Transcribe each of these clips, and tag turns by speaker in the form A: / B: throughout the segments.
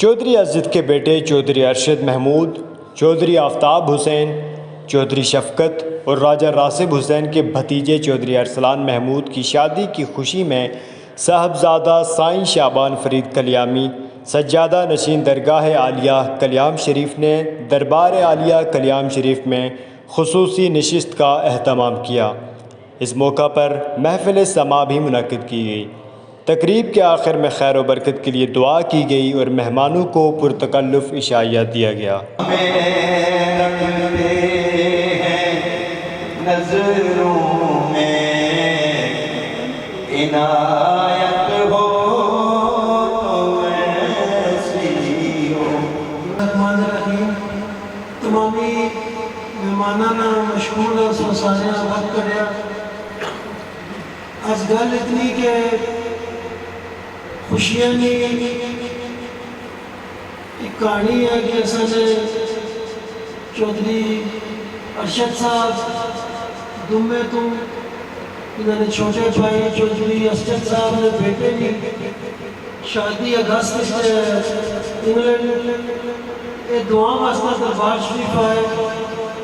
A: چودھری اسجد کے بیٹے چودھری ارشد محمود، چودھری آفتاب حسین، چودھری شفقت اور راجہ راسب حسین کے بھتیجے چودھری ارسلان محمود کی شادی کی خوشی میں صاحبزادہ سائیں شعبان فرید کلیامی سجادہ نشین درگاہ عالیہ کلیام شریف نے دربار عالیہ کلیام شریف میں خصوصی نشست کا اہتمام کیا۔ اس موقع پر محفل سماع بھی منعقد کی گئی۔ تقریب کے آخر میں خیر و برکت کے لیے دعا کی گئی اور مہمانوں کو پرتکلف عشائیہ دیا گیا۔
B: نظروں میں عنایت ہو ایسی ہو۔
C: الرحمن الرحیم تمامی مہماناں مشغول سارے وقت کریا از گل اتنی کہ خوشیاں نہیں ایک کہانی ہے کہ اصل چودھری ارشد صاحب دمے تو انہوں نے چھوٹے بھائی چودھری اسجد صاحب نے بیٹے کی شادی اگست سے انگلینڈ یہ دعا واسطہ دربار شریف آئے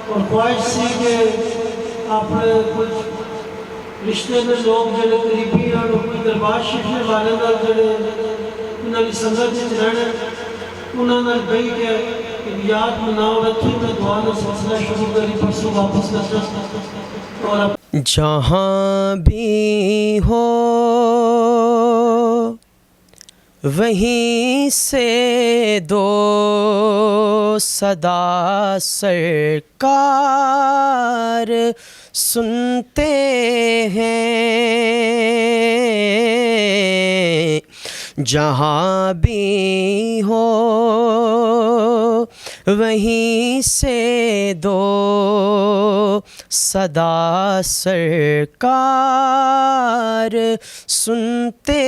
C: اور خواہش سی کہ اپنے کچھ رشتے میں لوگ جڑے قریبی ہیں کوئی دربار شریف نے والے نال جڑے انہوں نے سنگت وچ رہنا انہوں نے بہی کے یاد مناؤ رکھی میں دعا کا سلسلہ شروع کری پرسوں واپس کرتا اور
D: جہاں بھی ہو وہیں سے دو صدا سرکار سنتے ہیں، جہاں بھی ہو وہیں سے دو صدا سرکار سنتے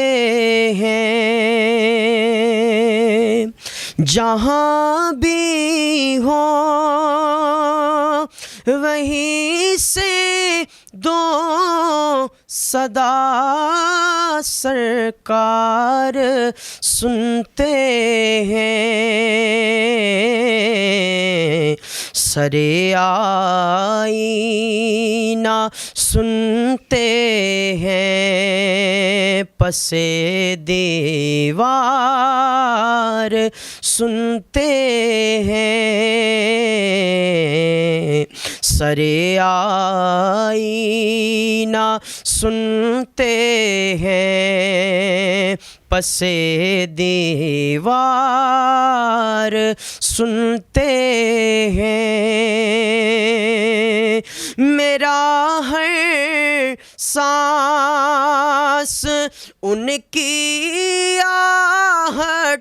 D: ہیں، جہاں بھی ہو وہیں سے دو صدا سرکار سنتے ہیں، سر آئینہ سنتے ہیں، پس دیوار سنتے ہیں، سر آئینہ سنتے ہیں، پس دیوار سنتے ہیں، میرا ہر سانس ان کی آہٹ